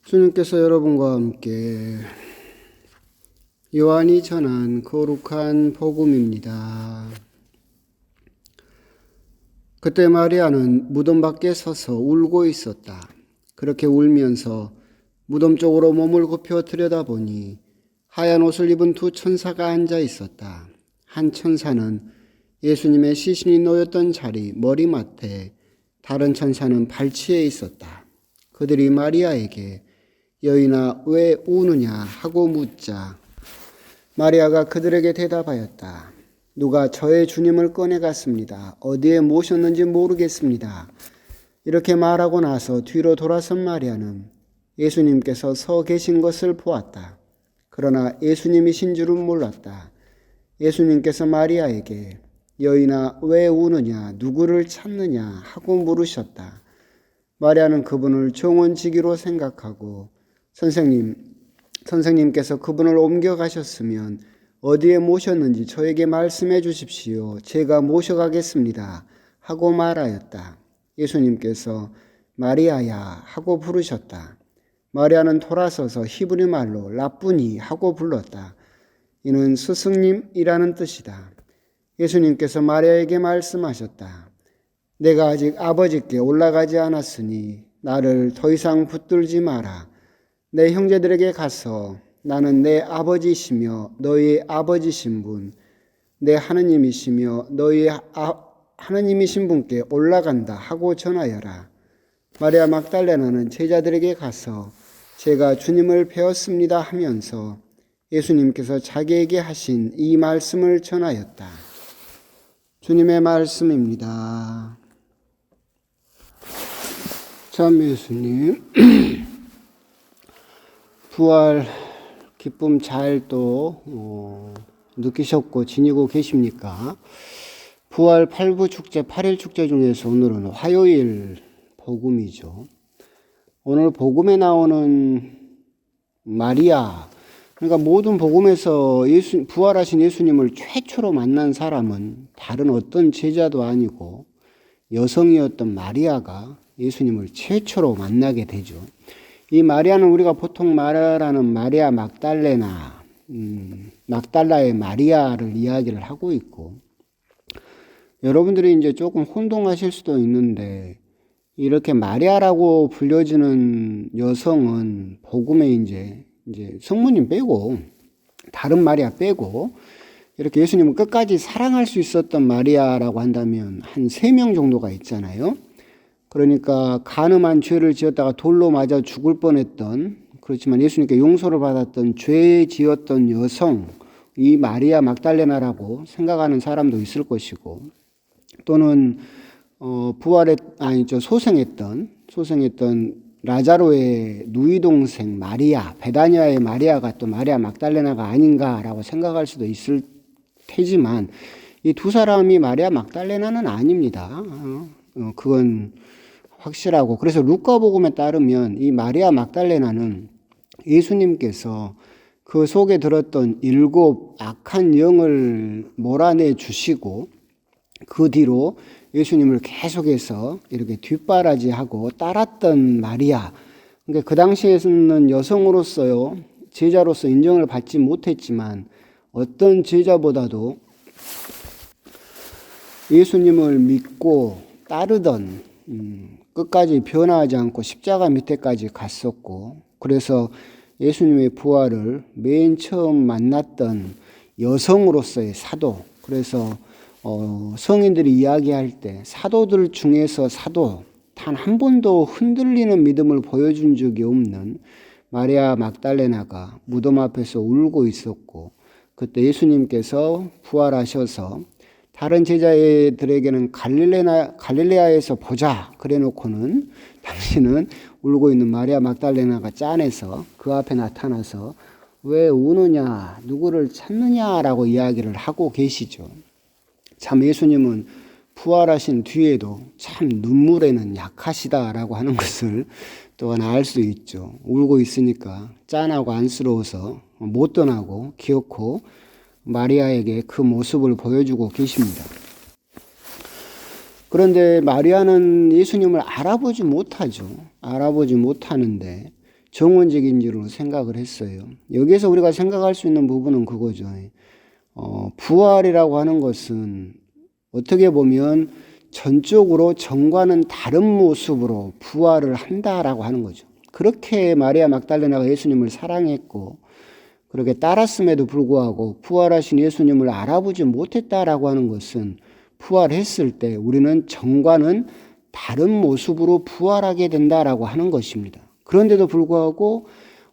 주님께서 여러분과 함께 요한이 전한 거룩한 복음입니다. 그때 마리아는 무덤 밖에 서서 울고 있었다. 그렇게 울면서 무덤 쪽으로 몸을 굽혀 들여다보니 하얀 옷을 입은 두 천사가 앉아 있었다. 한 천사는 예수님의 시신이 놓였던 자리 머리맡에, 다른 천사는 발치에 있었다. 그들이 마리아에게 여인아 왜 우느냐 하고 묻자 마리아가 그들에게 대답하였다. 누가 저의 주님을 꺼내갔습니다. 어디에 모셨는지 모르겠습니다. 이렇게 말하고 나서 뒤로 돌아선 마리아는 예수님께서 서 계신 것을 보았다. 그러나 예수님이신 줄은 몰랐다. 예수님께서 마리아에게 여인아 왜 우느냐 누구를 찾느냐 하고 물으셨다. 마리아는 그분을 정원지기로 생각하고 선생님께서 그분을 옮겨가셨으면 어디에 모셨는지 저에게 말씀해 주십시오. 제가 모셔가겠습니다. 하고 말하였다. 예수님께서 마리아야 하고 부르셨다. 마리아는 돌아서서 히브리 말로 라쁘니 하고 불렀다. 이는 스승님이라는 뜻이다. 예수님께서 마리아에게 말씀하셨다. 내가 아직 아버지께 올라가지 않았으니 나를 더 이상 붙들지 마라. 내 형제들에게 가서 나는 내 아버지시며 너희의 아버지신 분, 내 하느님이시며 너희의 하느님이신 분께 올라간다 하고 전하여라. 마리아 막달레나는 제자들에게 가서 제가 주님을 배웠습니다 하면서 예수님께서 자기에게 하신 이 말씀을 전하였다. 주님의 말씀입니다. 참 예수님 부활 기쁨 잘 또 느끼셨고 지니고 계십니까? 부활 8부 축제 8일 축제 중에서 오늘은 화요일 복음이죠. 오늘 복음에 나오는 마리아, 그러니까 모든 복음에서 부활하신 예수님을 최초로 만난 사람은 다른 어떤 제자도 아니고 여성이었던 마리아가 예수님을 최초로 만나게 되죠. 이 마리아는 우리가 보통 말하는 마리아 막달레나, 막달라의 마리아를 이야기를 하고 있고, 여러분들이 이제 조금 혼동하실 수도 있는데, 이렇게 마리아라고 불려지는 여성은 복음에 이제 성모님 빼고, 다른 마리아 빼고, 이렇게 예수님을 끝까지 사랑할 수 있었던 마리아라고 한다면 한 3명 정도가 있잖아요. 그러니까 간음한 죄를 지었다가 돌로 맞아 죽을 뻔했던, 그렇지만 예수님께 용서를 받았던 죄 지었던 여성, 이 마리아 막달레나라고 생각하는 사람도 있을 것이고, 또는 소생했던 라자로의 누이 동생 마리아, 베다니아의 마리아가 또 마리아 막달레나가 아닌가라고 생각할 수도 있을 테지만, 이 두 사람이 마리아 막달레나는 아닙니다. 그건 확실하고, 그래서 루카복음에 따르면 이 마리아 막달레나는 예수님께서 그 속에 들었던 7 악한 영을 몰아내 주시고 그 뒤로 예수님을 계속해서 이렇게 뒷바라지하고 따랐던 마리아. 그러니까 그 당시에는 여성으로서요, 제자로서 인정을 받지 못했지만 어떤 제자보다도 예수님을 믿고 따르던, 끝까지 변화하지 않고 십자가 밑에까지 갔었고, 그래서 예수님의 부활을 맨 처음 만났던 여성으로서의 사도. 그래서 성인들이 이야기할 때 사도들 중에서 사도, 단 한 번도 흔들리는 믿음을 보여준 적이 없는 마리아 막달레나가 무덤 앞에서 울고 있었고, 그때 예수님께서 부활하셔서 다른 제자들에게는 갈릴레아에서 보자 그래 놓고는 당신은 울고 있는 마리아 막달레나가 짠해서 그 앞에 나타나서 왜 우느냐 누구를 찾느냐라고 이야기를 하고 계시죠. 참 예수님은 부활하신 뒤에도 참 눈물에는 약하시다라고 하는 것을 또한 알 수 있죠. 울고 있으니까 짠하고 안쓰러워서 못 떠나고 기어코 마리아에게 그 모습을 보여주고 계십니다. 그런데 마리아는 예수님을 알아보지 못하죠. 알아보지 못하는데 정원적인 줄로 생각을 했어요. 여기에서 우리가 생각할 수 있는 부분은 그거죠. 부활이라고 하는 것은 어떻게 보면 전적으로 전과는 다른 모습으로 부활을 한다라고 하는 거죠. 그렇게 마리아 막달레나가 예수님을 사랑했고 그렇게 따랐음에도 불구하고 부활하신 예수님을 알아보지 못했다라고 하는 것은 부활했을 때 우리는 전과는 다른 모습으로 부활하게 된다라고 하는 것입니다. 그런데도 불구하고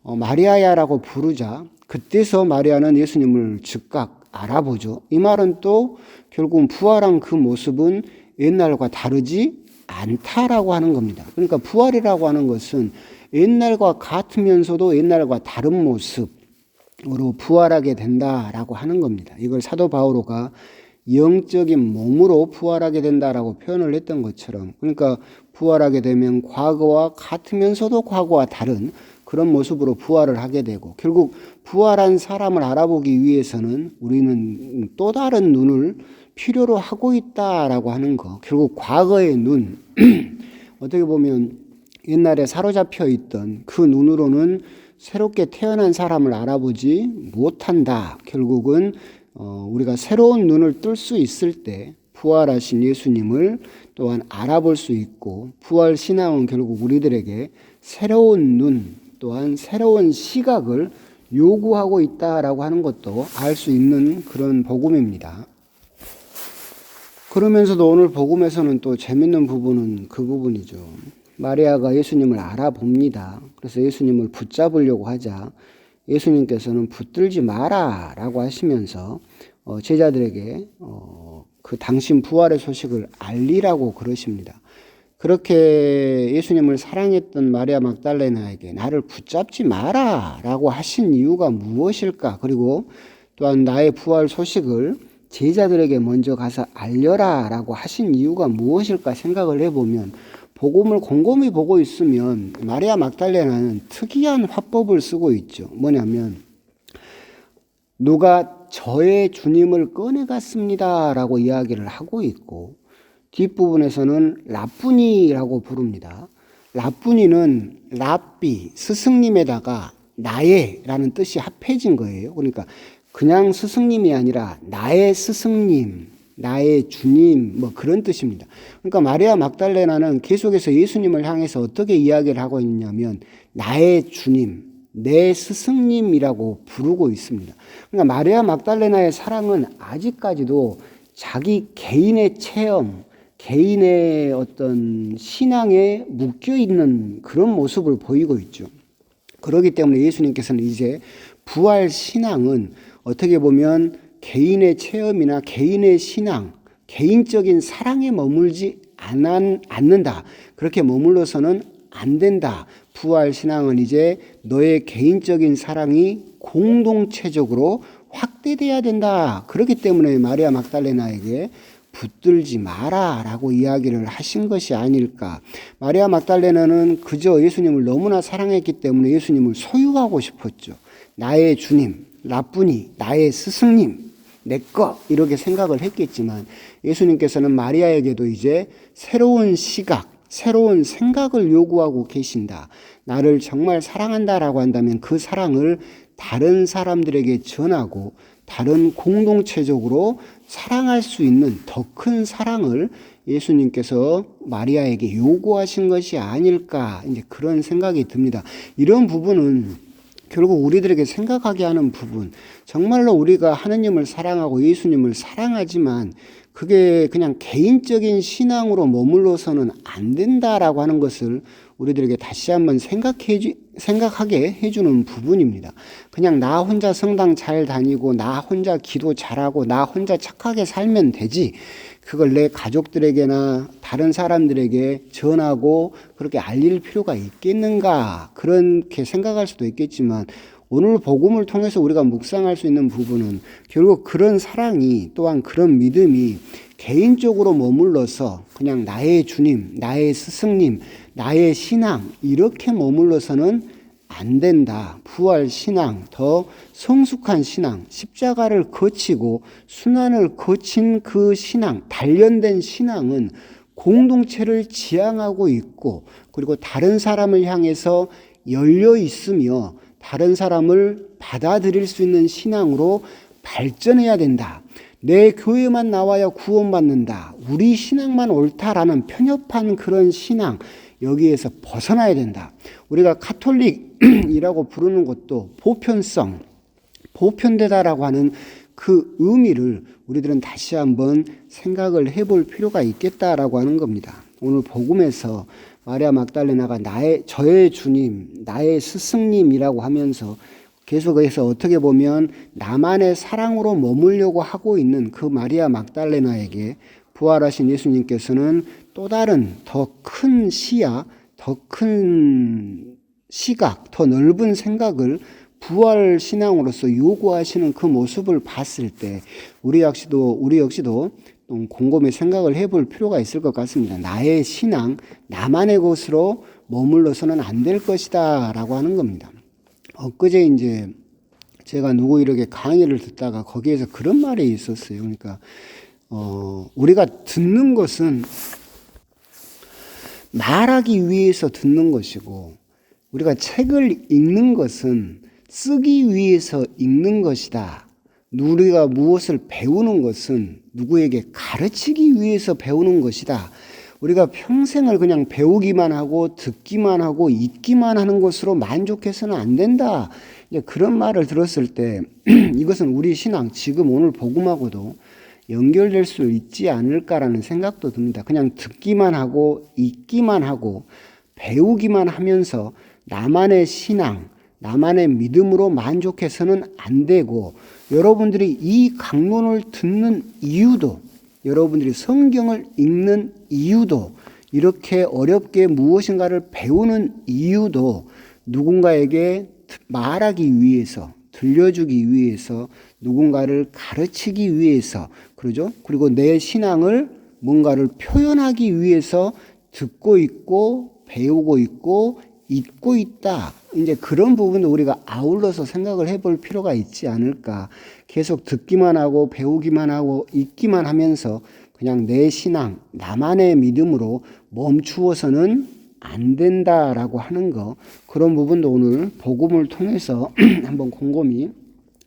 마리아야라고 부르자 그때서 마리아는 예수님을 즉각 알아보죠. 이 말은 또 결국은 부활한 그 모습은 옛날과 다르지 않다라고 하는 겁니다. 그러니까 부활이라고 하는 것은 옛날과 같으면서도 옛날과 다른 모습으로 부활하게 된다라고 하는 겁니다. 이걸 사도 바오로가 영적인 몸으로 부활하게 된다라고 표현을 했던 것처럼, 그러니까 부활하게 되면 과거와 같으면서도 과거와 다른 그런 모습으로 부활을 하게 되고, 결국 부활한 사람을 알아보기 위해서는 우리는 또 다른 눈을 필요로 하고 있다라고 하는 거. 결국 과거의 눈, 어떻게 보면 옛날에 사로잡혀 있던 그 눈으로는 새롭게 태어난 사람을 알아보지 못한다. 결국은 우리가 새로운 눈을 뜰 수 있을 때 부활하신 예수님을 또한 알아볼 수 있고, 부활 신앙은 결국 우리들에게 새로운 눈 또한 새로운 시각을 요구하고 있다라고 하는 것도 알 수 있는 그런 복음입니다. 그러면서도 오늘 복음에서는 또 재밌는 부분은 그 부분이죠. 마리아가 예수님을 알아봅니다. 그래서 예수님을 붙잡으려고 하자 예수님께서는 붙들지 마라 라고 하시면서 제자들에게 그 당신 부활의 소식을 알리라고 그러십니다. 그렇게 예수님을 사랑했던 마리아 막달레나에게 나를 붙잡지 마라 라고 하신 이유가 무엇일까? 그리고 또한 나의 부활 소식을 제자들에게 먼저 가서 알려라 라고 하신 이유가 무엇일까 생각을 해보면, 복음을 곰곰이 보고 있으면 마리아 막달레나는 특이한 화법을 쓰고 있죠. 뭐냐면 누가 저의 주님을 꺼내갔습니다 라고 이야기를 하고 있고, 뒷부분에서는 라뿌니라고 부릅니다. 라뿌니는 랍비, 스승님에다가 나의 라는 뜻이 합해진 거예요. 그러니까 그냥 스승님이 아니라 나의 스승님, 나의 주님, 뭐 그런 뜻입니다. 그러니까 마리아 막달레나는 계속해서 예수님을 향해서 어떻게 이야기를 하고 있냐면 나의 주님, 내 스승님이라고 부르고 있습니다. 그러니까 마리아 막달레나의 사랑은 아직까지도 자기 개인의 체험, 개인의 어떤 신앙에 묶여 있는 그런 모습을 보이고 있죠. 그렇기 때문에 예수님께서는 이제 부활 신앙은 어떻게 보면 개인의 체험이나 개인의 신앙, 개인적인 사랑에 머물지 않는다. 그렇게 머물러서는 안 된다. 부활 신앙은 이제 너의 개인적인 사랑이 공동체적으로 확대돼야 된다. 그렇기 때문에 마리아 막달레나에게 붙들지 마라 라고 이야기를 하신 것이 아닐까. 마리아 막달레나는 그저 예수님을 너무나 사랑했기 때문에 예수님을 소유하고 싶었죠. 나의 주님, 라뿌니, 나의 스승님, 내 거, 이렇게 생각을 했겠지만 예수님께서는 마리아에게도 이제 새로운 시각, 새로운 생각을 요구하고 계신다. 나를 정말 사랑한다라고 한다면 그 사랑을 다른 사람들에게 전하고 다른 공동체적으로 사랑할 수 있는 더 큰 사랑을 예수님께서 마리아에게 요구하신 것이 아닐까, 이제 그런 생각이 듭니다. 이런 부분은 결국 우리들에게 생각하게 하는 부분, 정말로 우리가 하느님을 사랑하고 예수님을 사랑하지만 그게 그냥 개인적인 신앙으로 머물러서는 안 된다라고 하는 것을 우리들에게 다시 한번 생각하게 해주는 부분입니다. 그냥 나 혼자 성당 잘 다니고 나 혼자 기도 잘하고 나 혼자 착하게 살면 되지, 그걸 내 가족들에게나 다른 사람들에게 전하고 그렇게 알릴 필요가 있겠는가, 그렇게 생각할 수도 있겠지만 오늘 복음을 통해서 우리가 묵상할 수 있는 부분은 결국 그런 사랑이 또한 그런 믿음이 개인적으로 머물러서 그냥 나의 주님, 나의 스승님, 나의 신앙 이렇게 머물러서는 안 된다. 부활 신앙, 더 성숙한 신앙, 십자가를 거치고 순환을 거친 그 신앙, 단련된 신앙은 공동체를 지향하고 있고, 그리고 다른 사람을 향해서 열려 있으며 다른 사람을 받아들일 수 있는 신앙으로 발전해야 된다. 내 교회만 나와야 구원받는다. 우리 신앙만 옳다라는 편협한 그런 신앙, 여기에서 벗어나야 된다. 우리가 카톨릭이라고 부르는 것도 보편성, 보편되다라고 하는 그 의미를 우리들은 다시 한번 생각을 해볼 필요가 있겠다라고 하는 겁니다. 오늘 복음에서 마리아 막달레나가 저의 주님, 나의 스승님이라고 하면서 계속해서 어떻게 보면 나만의 사랑으로 머물려고 하고 있는 그 마리아 막달레나에게 부활하신 예수님께서는 또 다른 더 큰 시야, 더 큰 시각, 더 넓은 생각을 부활 신앙으로서 요구하시는 그 모습을 봤을 때 우리 역시도 곰곰이 생각을 해볼 필요가 있을 것 같습니다. 나의 신앙, 나만의 것으로 머물러서는 안 될 것이다 라고 하는 겁니다. 엊그제 이제 제가 누구 이렇게 강의를 듣다가 거기에서 그런 말이 있었어요. 그러니까 우리가 듣는 것은 말하기 위해서 듣는 것이고, 우리가 책을 읽는 것은 쓰기 위해서 읽는 것이다. 우리가 무엇을 배우는 것은 누구에게 가르치기 위해서 배우는 것이다. 우리가 평생을 그냥 배우기만 하고 듣기만 하고 읽기만 하는 것으로 만족해서는 안 된다. 이제 그런 말을 들었을 때 이것은 우리 신앙, 지금 오늘 복음하고도 연결될 수 있지 않을까라는 생각도 듭니다. 그냥 듣기만 하고 읽기만 하고 배우기만 하면서 나만의 신앙, 나만의 믿음으로 만족해서는 안 되고, 여러분들이 이 강론을 듣는 이유도, 여러분들이 성경을 읽는 이유도, 이렇게 어렵게 무엇인가를 배우는 이유도 누군가에게 말하기 위해서, 들려주기 위해서, 누군가를 가르치기 위해서, 그러죠? 그리고 내 신앙을 뭔가를 표현하기 위해서 듣고 있고 배우고 있고 잊고 있다. 이제 그런 부분도 우리가 아울러서 생각을 해볼 필요가 있지 않을까. 계속 듣기만 하고 배우기만 하고 읽기만 하면서 그냥 내 신앙, 나만의 믿음으로 멈추어서는 안 된다라고 하는 거, 그런 부분도 오늘 복음을 통해서 한번 곰곰이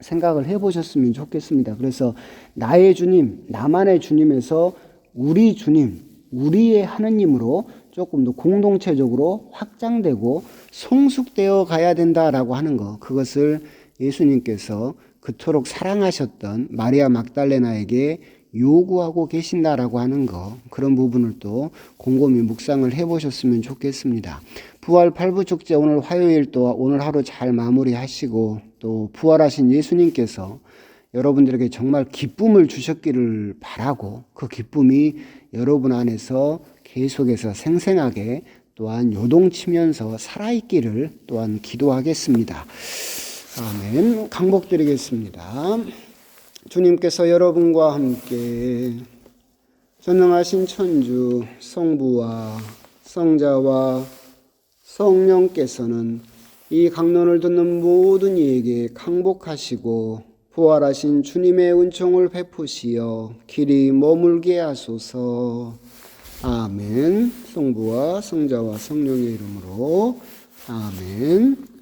생각을 해보셨으면 좋겠습니다. 그래서 나의 주님, 나만의 주님에서 우리 주님, 우리의 하느님으로 조금 더 공동체적으로 확장되고 성숙되어 가야 된다라고 하는 거, 그것을 예수님께서 그토록 사랑하셨던 마리아 막달레나에게 요구하고 계신다라고 하는 거, 그런 부분을 또 곰곰이 묵상을 해보셨으면 좋겠습니다. 부활 8부 축제 오늘 화요일 또 오늘 하루 잘 마무리하시고, 또 부활하신 예수님께서 여러분들에게 정말 기쁨을 주셨기를 바라고, 그 기쁨이 여러분 안에서 계속해서 생생하게 또한 요동치면서 살아있기를 또한 기도하겠습니다. 아멘. 강복드리겠습니다. 주님께서 여러분과 함께 전능하신 천주 성부와 성자와 성령께서는 이 강론을 듣는 모든 이에게 강복하시고 부활하신 주님의 은총을 베푸시어 길이 머물게 하소서. 아멘. 성부와 성자와 성령의 이름으로 아멘.